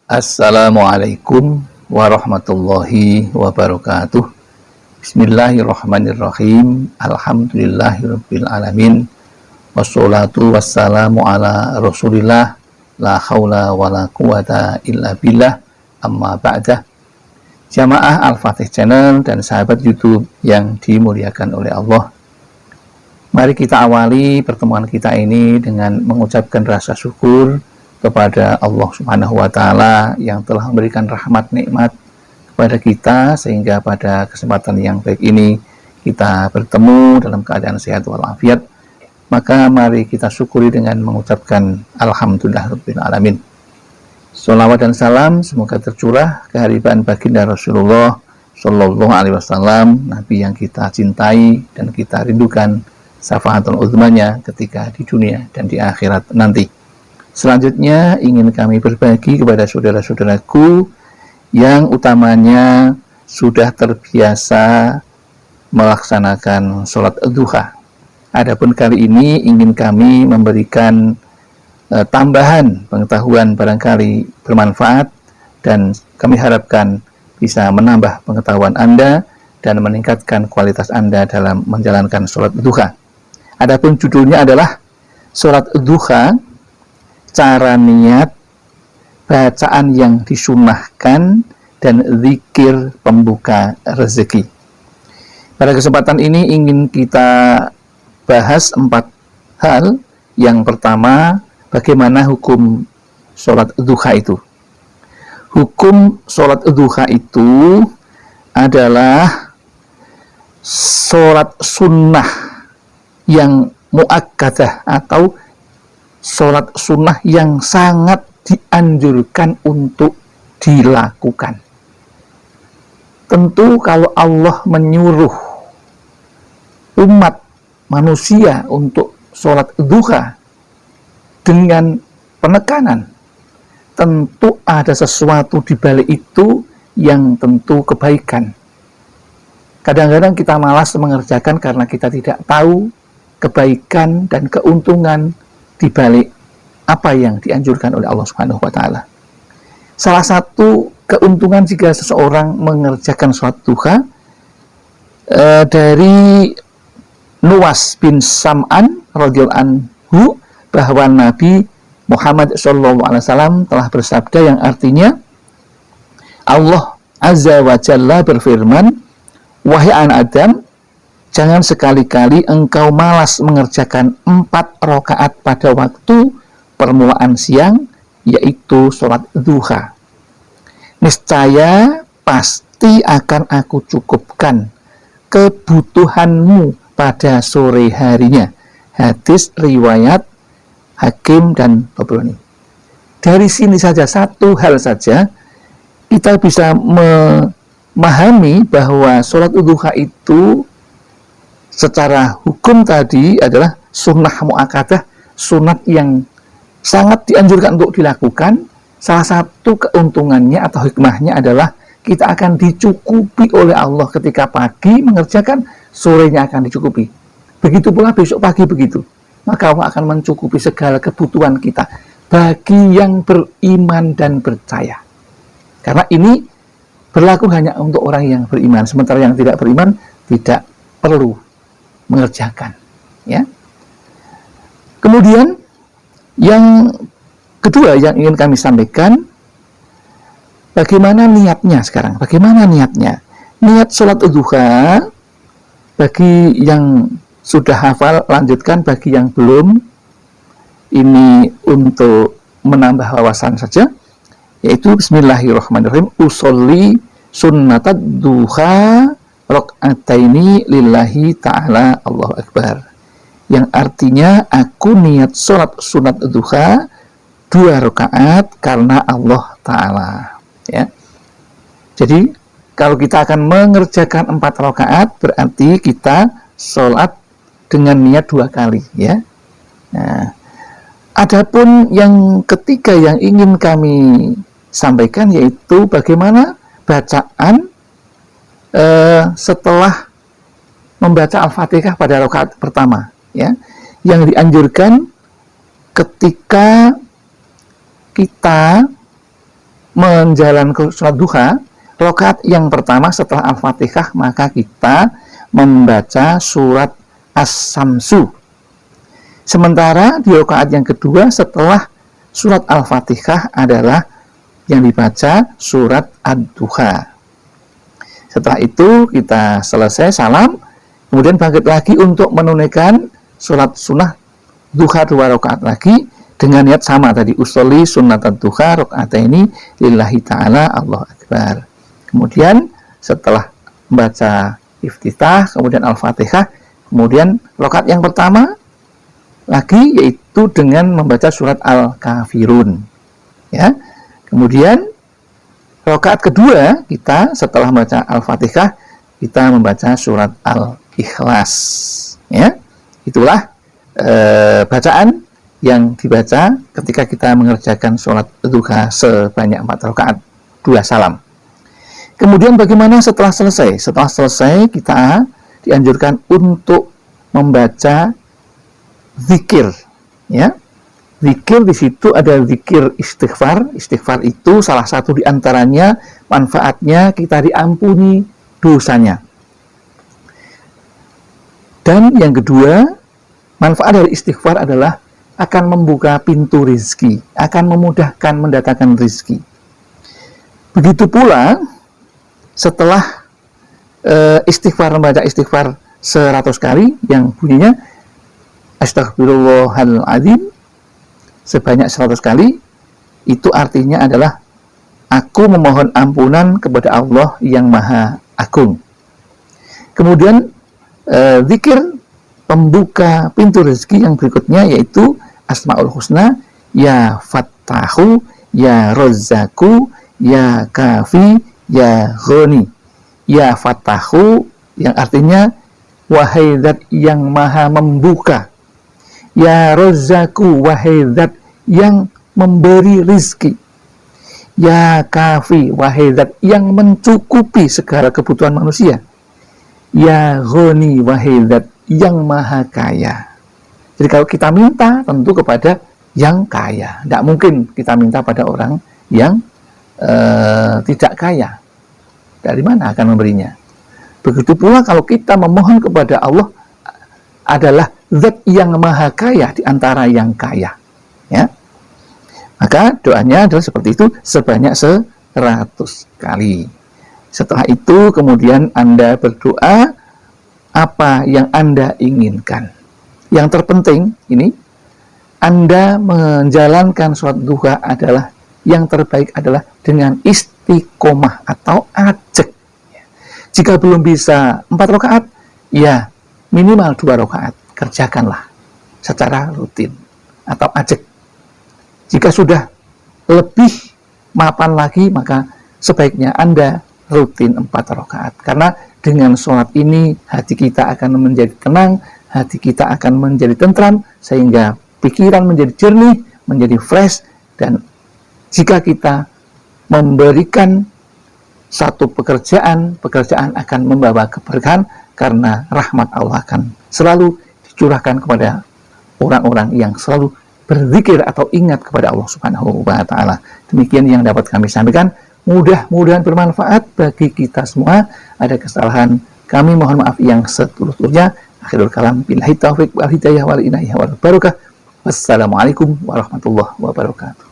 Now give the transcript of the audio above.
Assalamualaikum warahmatullahi wabarakatuh. Bismillahirrahmanirrahim. Alhamdulillahirabbil alamin. Wassalatu wassalamu ala Rasulillah. La haula wala quwata illa billah. Amma ba'dah. Jamaah Al-Fatih Channel dan sahabat YouTube yang dimuliakan oleh Allah. Mari kita awali pertemuan kita ini dengan mengucapkan rasa syukur kepada Allah Subhanahu wa Ta'ala yang telah memberikan rahmat nikmat kepada kita, sehingga pada kesempatan yang baik ini kita bertemu dalam keadaan sehat walafiat. Maka mari kita syukuri dengan mengucapkan Alhamdulillahirabbil alamin. Sholawat dan salam semoga tercurah keharibaan baginda Rasulullah Shallallahu Alaihi Wasallam, Nabi yang kita cintai dan kita rindukan syafaatul uzmanya ketika di dunia dan di akhirat nanti. Selanjutnya ingin kami berbagi kepada saudara-saudaraku yang utamanya sudah terbiasa melaksanakan sholat duha. Adapun kali ini ingin kami memberikan tambahan pengetahuan barangkali bermanfaat, dan kami harapkan bisa menambah pengetahuan Anda dan meningkatkan kualitas Anda dalam menjalankan sholat duha. Adapun judulnya adalah sholat duha, cara niat, bacaan yang disunnahkan, dan zikir pembuka rezeki. Pada kesempatan ini ingin kita bahas 4 hal. Yang pertama, bagaimana hukum sholat duha itu. Hukum sholat duha itu adalah sholat sunnah yang muakkadah atau sholat sunnah yang sangat dianjurkan untuk dilakukan. Tentu kalau Allah menyuruh umat manusia untuk sholat duha dengan penekanan, tentu ada sesuatu di balik itu yang tentu kebaikan. Kadang-kadang kita malas mengerjakan karena kita tidak tahu kebaikan dan keuntungan di balik apa yang dianjurkan oleh Allah Subhanahu wa Ta'ala. Salah satu keuntungan jika seseorang mengerjakan sholat duha dari Nuwas bin Sam'an radhiyallahu anhu, bahwa Nabi Muhammad SAW telah bersabda yang artinya, Allah Azza wa Jalla berfirman, "Wahai anak Adam, jangan sekali-kali engkau malas mengerjakan 4 rakaat pada waktu permulaan siang, yaitu sholat duha. Niscaya pasti akan aku cukupkan kebutuhanmu pada sore harinya." Hadis riwayat Hakim dan Tabrani. Dari sini saja, satu hal saja, kita bisa memahami bahwa sholat duha itu secara hukum tadi adalah sunnah muakkadah, sunat yang sangat dianjurkan untuk dilakukan. Salah satu keuntungannya atau hikmahnya adalah kita akan dicukupi oleh Allah ketika pagi mengerjakan, sorenya akan dicukupi. Begitu pula besok pagi begitu. Maka Allah akan mencukupi segala kebutuhan kita bagi yang beriman dan percaya. Karena ini berlaku hanya untuk orang yang beriman, sementara yang tidak beriman tidak perlu mengerjakan, ya. Kemudian yang kedua yang ingin kami sampaikan, bagaimana niatnya sekarang? Bagaimana niatnya? Niat sholat duha, bagi yang sudah hafal lanjutkan, bagi yang belum, ini untuk menambah wawasan saja, yaitu Bismillahirrahmanirrahim, usolli sunnatad duha rakaataini lillahi ta'ala, Allahu Akbar. Yang artinya, aku niat sholat sunat duha 2 rakaat karena Allah Ta'ala, ya. Jadi kalau kita akan mengerjakan 4 rakaat, berarti kita sholat dengan niat 2 kali, ya. Nah, adapun yang ketiga yang ingin kami sampaikan, yaitu bagaimana bacaan setelah membaca Al-Fatihah pada rakaat pertama, ya, yang dianjurkan ketika kita menjalankan sholat duha, rakaat yang pertama setelah Al-Fatihah maka kita membaca surat As-Samsu. Sementara di rakaat yang kedua setelah surat Al-Fatihah adalah yang dibaca surat Ad-Duha. Setelah itu kita selesai salam, kemudian bangkit lagi untuk menunaikan sholat sunnah duha 2 rakaat lagi dengan niat sama tadi, usolli sunnatan duha rakaataini lillahi ta'ala, Allahu Akbar. Kemudian setelah membaca iftitah, kemudian Al-Fatihah, kemudian rakaat yang pertama lagi yaitu dengan membaca surat Al-Kafirun. Ya. Kemudian rakaat kedua kita setelah membaca Al-Fatihah kita membaca surat Al-Ikhlas. Ya. Itulah bacaan yang dibaca ketika kita mengerjakan sholat duha sebanyak 4 rakaat, 2 salam. Kemudian bagaimana setelah selesai? Setelah selesai kita dianjurkan untuk membaca zikir, ya. Zikir di situ ada zikir istighfar. Istighfar itu salah satu di antaranya manfaatnya kita diampuni dosanya. Dan yang kedua, manfaat dari istighfar adalah akan membuka pintu rezeki, akan memudahkan mendatangkan rezeki. Begitu pula setelah istighfar, membaca istighfar 100 kali yang bunyinya Astaghfirullahaladzim sebanyak 100 kali, itu artinya adalah aku memohon ampunan kepada Allah yang Maha Agung. Kemudian zikir pembuka pintu rezeki yang berikutnya yaitu Asmaul Husna, ya Fattahu, ya Rozzaku, ya Kafi, ya Ghani. Ya Fattahu yang artinya wahai zat yang maha membuka. Ya Rozzaku, wahai zat yang memberi rizki. Ya Kafi, wahai zat yang mencukupi segala kebutuhan manusia. Ya Ghani, wahai zat yang maha kaya. Jadi kalau kita minta tentu kepada yang kaya. Tidak mungkin kita minta pada orang yang tidak kaya. Dari mana akan memberinya? Begitu pula kalau kita memohon kepada Allah adalah zat yang maha kaya di antara yang kaya. Ya. Maka doanya adalah seperti itu sebanyak 100 kali. Setelah itu kemudian Anda berdoa apa yang Anda inginkan. Yang terpenting ini, Anda menjalankan sholat duha adalah yang terbaik adalah dengan istiqomah atau ajek. Jika belum bisa 4 rakaat, ya minimal 2 rakaat. Kerjakanlah secara rutin atau ajek. Jika sudah lebih mapan lagi, maka sebaiknya Anda rutin 4 rakaat. Karena dengan sholat ini hati kita akan menjadi tenang, hati kita akan menjadi tentram, sehingga pikiran menjadi jernih, menjadi fresh, dan jika kita memberikan satu pekerjaan akan membawa keberkahan karena rahmat Allah akan selalu dicurahkan kepada orang-orang yang selalu berzikir atau ingat kepada Allah Subhanahu wa Ta'ala. Demikian yang dapat kami sampaikan. Mudah-mudahan bermanfaat bagi kita semua. Ada kesalahan, kami mohon maaf yang setulus-tulusnya. Akhirul kalam, billahi taufiq wal hidayah wal inayah wal barakah. Wassalamualaikum warahmatullahi wabarakatuh.